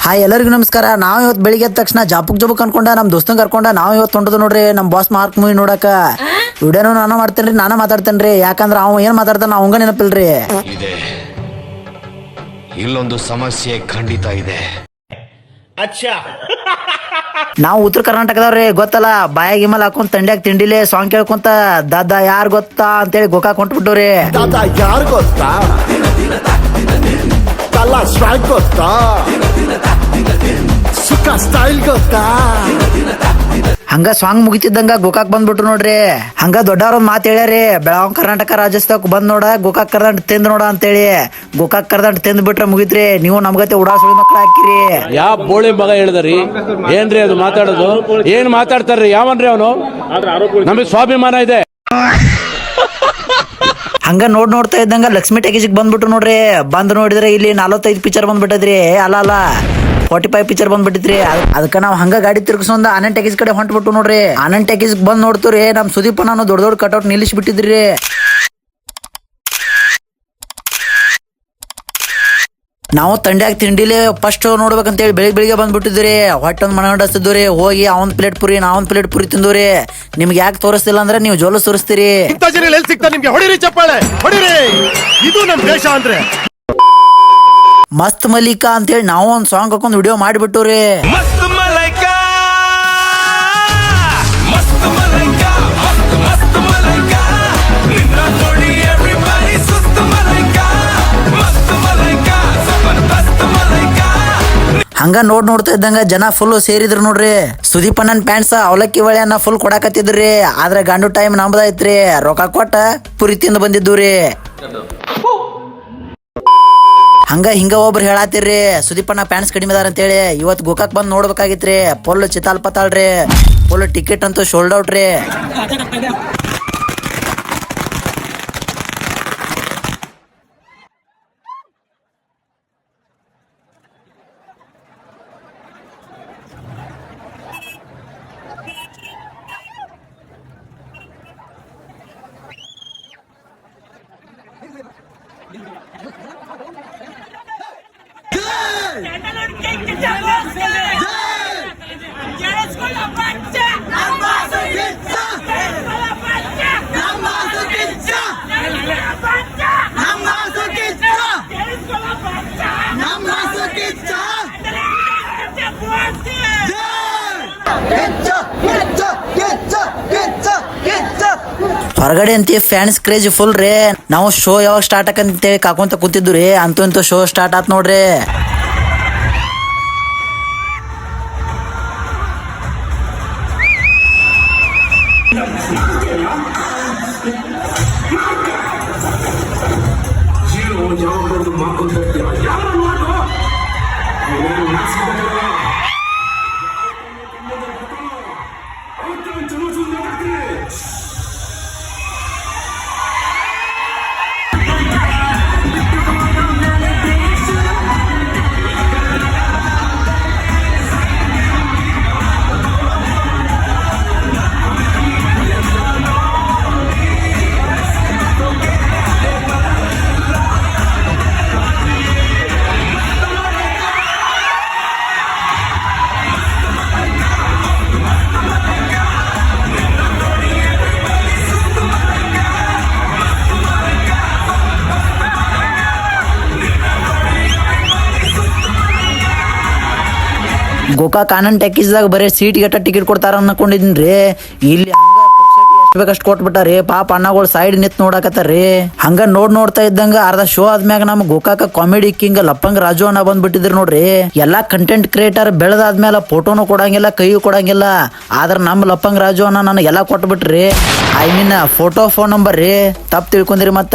Hi ಎಲ್ಲರಿಗೂ ನಮಸ್ಕಾರ. ನಾವು ಇವತ್ತು ಬೆಳಿಗ್ಗೆ ಎದ್ದ ತಕ್ಷಣ ಜಾಪಕ್ ಅನ್ಕೊಂಡ ನಮ್ಮ ದೋಸ್ತಂಗ್ ಕರ್ಕೊಂಡ ನಾವು ಇವತ್ತು ಹೊಂಟದು ನೋಡ್ರಿ ನಮ್ಮ ಬಾಸ್ ಮಾರ್ಕ್ ಮೂವಿ ನೋಡಕ. ವಿಡಿಯೋನು ನಾನು ಮಾಡ್ತೇನ್ರಿ, ನಾನು ಮಾತಾಡ್ತೇನ್ರಿ. ಯಾಕಂದ್ರ ಅವ ಏನ್ ಮಾತಾಡ್ತಾನ ಅವಂಗ ನೆನಪಿಲ್ರಿ. ಇಲ್ಲೊಂದು ಸಮಸ್ಯೆ ಖಂಡಿತ ಇದೆ. ನಾವು ಉತ್ತರ ಕರ್ನಾಟಕದವ್ರಿ, ಗೊತ್ತಲ್ಲ. ಬಾಯಾಗ ಹಿಮಲ್ ಹಾಕೊಂಡ್ ತಂಡ್ಯಾಗ ತಿಂಡಿಲೆ ಸಾಂಗ್ ಕೇಳ್ಕೊಂತ ದಾದಾ ಯಾರ್ ಗೊತ್ತಾ ಅಂತೇಳಿ ಗೋಕಾಕ್ ಹೊಂಟ್ಬಿಟ್ಟವ್ರಿ. ದಾದಾ ಯಾರ್ ಗೊತ್ತಾ, ಕಲಾ ಸ್ಟ್ರೈಕ್ ಗೊತ್ತಾ, ಸುಖ ಸ್ಟೈಲ್ ಗೊತ್ತಾ. ಹಂಗ ಸಾಂಗ್ ಮುಗಿತಿದ್ದಂಗ ಗೋಕಾಕ್ ಬಂದ್ಬಿಟ್ರು ನೋಡ್ರಿ. ಹಂಗ ದೊಡ್ಡವ್ರ ಒಂದ್ ಮಾತು ಹೇಳ್ಯಾರಿ, ಬೆಳಗಾವ್ ಕರ್ನಾಟಕ ರಾಜ್ಯೋತ್ಸವಕ್ ಬಂದ್ ನೋಡ ಗೋಕಾಕ್ ಕರ್ದಂಟ್ ತಿಂದ್ ನೋಡ ಅಂತೇಳಿ. ಗೋಕಾಕ್ ಕರ್ದಂಟ್ ತಿಂದ್ ಬಿಟ್ರೆ ಮುಗಿತ್ರಿ, ನೀವು ನಮ್ಗತೆ ಉಡಾಸುಳಿ ಮಕ್ಳು ಹಾಕಿರಿ. ಯಾವ ಬೋಳಿ ಮಗ ಹೇಳಿದ್ರಿ? ಏನ್ರಿ ಅದು ಮಾತಾಡೋದು? ಏನ್ ಮಾತಾಡ್ತಾರ್ರಿ? ಯಾವನ್ರಿ ಅವನು? ನಮಗೆ ಸ್ವಾಭಿಮಾನ ಇದೆ. ಹಂಗ ನೋಡ್ತಾ ಇದ್ದಂಗ ಲಕ್ಷ್ಮಿ ಟಾಕೀಸ್ಗೆ ಬಂದ್ಬಿಟ್ರು ನೋಡ್ರಿ. ಬಂದ್ ನೋಡಿದ್ರೆ ಇಲ್ಲಿ 45 ಪಿಕ್ಚರ್ ಬಂದ್ಬಿಟ್ಟದ್ರಿ. ಅಲ್ಲ 45 ಪಿಕ್ಚರ್ ಬಂದ್ಬಿಟ್ಟಿದ್ರಿ. ಅದಕ್ಕ ನಾವ್ ಹಂಗ ಗಾಡಿ ತಿರ್ಗಿಸೊಂದ ಆನಂದ್ ಟಾಕೀಸ್ ಕಡೆ ಹೊಂಟ್ಬಿಟ್ಟು ನೋಡ್ರಿ. ಆನಂದ್ ಟಾಕೀಸ್ ಬಂದ್ ನೋಡ್ತೀರಿ, ನಮ್ ಸುದೀಪ್ ನಾನು ದೊಡ್ಡ ಕಟೌಟ್ ನಿಲ್ಲಿಸಿ ಬಿಟ್ಟಿದ್ರಿ. ನಾವು ತಂಡ್ಯಾಗ ತಿಂಡಿಲಿ ಫಸ್ಟ್ ನೋಡ್ಬೇಕಂತೇಳಿ ಬೆಳಿಗ್ಗೆ ಬಂದ್ಬಿಟ್ಟಿದ್ರಿ. ಹೊಟ್ಟೊಂದ್ ಮನಗಂಡಿಸ್ತಿದ್ರಿ. ಹೋಗಿ ಅವನ್ ಪ್ಲೇಟ್ ಪುರಿ ನಾವೊಂದ್ ಪ್ಲೇಟ್ ಪುರಿ ತಿಂದವ್ರಿ. ನಿಮ್ಗೆ ಯಾಕೆ ತೋರಿಸ್ತಿಲ್ಲ ಅಂದ್ರೆ ನೀವು ಜೋಲ ತೋರಿಸ್ತೀರಿ. ನಿಮ್ಗೆ ಹೊಡಿರಿ ಚಪ್ಪಾಳೆ ಹೊಡಿರಿ, ಇದು ನಮ್ ದೇಶ ಅಂದ್ರೆ. ಮಸ್ತ್ ಮಲಿಕಾ ಅಂತೇಳಿ ನಾವು ಒಂದ್ ಸಾಂಗ್ ಹಾಕೊಂಡ್ ವಿಡಿಯೋ ಮಾಡಿಬಿಟ್ಟವ್ರಿ. ಹಂಗ ನೋಡ್ತಾ ಇದ್ದಂಗ ಜನ ಫುಲ್ ಸೇರಿದ್ರು ನೋಡ್ರಿ. ಸುದೀಪ್ ಅಣ್ಣನ್ ಪ್ಯಾಂಟ್ಸ್ ಅವಲಕ್ಕಿ ಒಳ್ಳೆಯನ್ನ ಫುಲ್ ಕೊಡಾಕತ್ತಿದ್ರಿ. ಆದ್ರೆ ಗಂಡು ಟೈಮ್ ನಮ್ದೈತ್ರಿ, ರೊಕ್ಕ ಕೊಟ್ಟ ಪುರಿ ತಿಂದು ಬಂದಿದ್ದೂರಿ. ಹಿಂಗ ಒಬ್ರು ಹೇಳಾತಿರ್ರಿ, ಸುದೀಪಣ್ಣ ಪ್ಯಾಂಟ್ಸ್ ಕಡಿಮೆ ಅದಾರ ಅಂತೇಳಿ. ಇವತ್ ಗೋಕಾಕ್ ಬಂದ್ ನೋಡ್ಬೇಕಾಗಿತ್ರಿ. ಫುಲ್ ಚಿತಾಲ್ ಪತಾಳ್ರಿ, ಫುಲ್ ಟಿಕೆಟ್ ಅಂತೂ ಶೋಲ್ಡ್ ಔಟ್ ರೀ. ಹೊರಗಡೆ ಅಂತ ಫ್ಯಾನ್ಸ್ ಕ್ರೇಜ್ ಫುಲ್ ರೀ. ನಾವು ಶೋ ಯಾವಾಗ ಸ್ಟಾರ್ಟ್ ಆಕಂತೇಳಿ ಕಾಕೊಂತ ಕೂತಿದ್ದು ರೀ. ಅಂತೂ ಇಂತೂ ಶೋ ಸ್ಟಾರ್ಟ್ ಆತ್ ನೋಡ್ರಿ. ಗೋಕಾಕ್ ಆನಂದ್ ಟಾಕೀಸ್ದಾಗ ಬರೀ ಸೀಟ್ ಗಟ್ಟ ಟಿಕೆಟ್ ಕೊಡ್ತಾರ ಅನ್ಕೊಂಡಿದ್ರಿ. ಇಲ್ಲಿ ಎಷ್ಟು ಬೇಕಷ್ಟು ಕೊಟ್ಬಿಟ್ಟಾರಿ. ಪಾಪ ಅಣ್ಣಗಳು ಸೈಡ್ ನಿಂತ್ ನೋಡಕತ್ತಾರಿ. ಹಂಗ ನೋಡ್ತಾ ಇದ್ದಂಗ ಅರ್ಧ ಶೋ ಆದ್ಮ್ಯಾಗ ನಮ್ ಗೋಕಾಕ ಕಾಮಿಡಿ ಕಿಂಗ್ ಲಪ್ಪಂಗ್ ರಾಜು ಅಣ್ಣ ಬಂದ್ಬಿಟ್ಟಿದ್ರಿ ನೋಡ್ರಿ. ಎಲ್ಲಾ ಕಂಟೆಂಟ್ ಕ್ರಿಯೇಟರ್ ಬೆಳೆದಾದ್ಮೇಲೆ ಫೋಟೋನು ಕೊಡಂಗಿಲ್ಲ, ಕೈಯು ಕೊಡಂಗಿಲ್ಲ. ಆದ್ರ ನಮ್ ಲಪ್ಪಂಗ್ ರಾಜು ಅಣ್ಣ ನನಗೆ ಎಲ್ಲಾ ಕೊಟ್ಬಿಟ್ರಿ. I mean photo phone number ರೀ. ತಪ್ಪು ತಿಳ್ಕೊಂಡ್ರಿ. ಮತ್ತ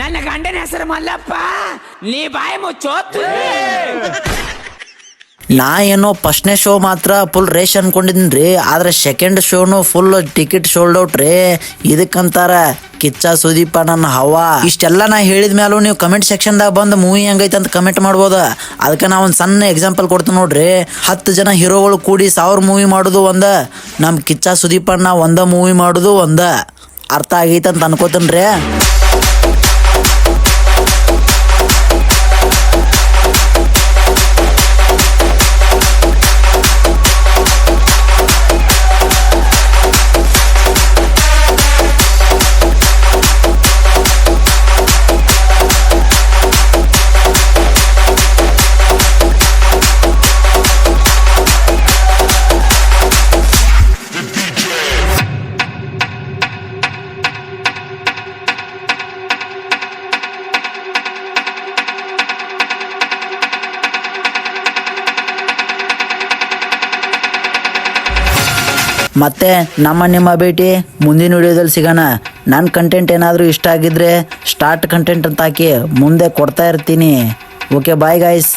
ನನ್ನ ಗಂಡನ ಹೆಸರು ಮಲ್ಲಪ್ಪ, ನೀ ಬಾಯಿ ಮುಚ್ಚೋತ್. ನಾ ಏನೋ ಫಸ್ಟ್ನೇ ಶೋ ಮಾತ್ರ ಫುಲ್ ರೇಷ್ ಅನ್ಕೊಂಡಿದ್ರಿ. ಆದ್ರೆ ಸೆಕೆಂಡ್ ಶೋನು ಫುಲ್ ಟಿಕೆಟ್ ಶೋಲ್ಡ್ ಔಟ್ ರೀ. ಇದಕ್ಕಂತಾರ ಕಿಚ್ಚ ಸುದೀಪ ನನ್ನ ಹವಾ. ಇಷ್ಟೆಲ್ಲ ನಾ ಹೇಳಿದ ಮೇಲೂ ನೀವು ಕಮೆಂಟ್ ಸೆಕ್ಷನ್ದಾಗ ಬಂದು ಮೂವಿ ಹೆಂಗೈತೆ ಅಂತ ಕಮೆಂಟ್ ಮಾಡ್ಬೋದು. ಅದಕ್ಕೆ ನಾ ಒಂದು ಸಣ್ಣ ಎಕ್ಸಾಂಪಲ್ ಕೊಡ್ತೀನಿ ನೋಡ್ರಿ. 10 ಜನ ಹೀರೋಗಳು ಕೂಡಿ 1000 ಮೂವಿ ಮಾಡೋದು ಒಂದ, ನಮ್ಮ ಕಿಚ್ಚ ಸುದೀಪಣ್ಣ ಒಂದ ಮೂವಿ ಮಾಡೋದು ಒಂದ. ಅರ್ಥ ಆಗೈತೆ ಅಂತ ಅನ್ಕೋತೀನಿ ರೀ. ಮತ್ತೆ ನಿಮ್ಮ ಭೇಟಿ ಮುಂದಿನ ವಿಡಿಯೋದಲ್ಲಿ ಸಿಗೋಣ. ನನ್ನ ಕಂಟೆಂಟ್ ಏನಾದರೂ ಇಷ್ಟ ಆಗಿದ್ರೆ ಸ್ಟಾರ್ಟ್ ಕಂಟೆಂಟ್ ಅಂತ ಹಾಕಿ ಮುಂದೆ ಕೊಡ್ತಾ ಇರ್ತೀನಿ. Okay bye guys.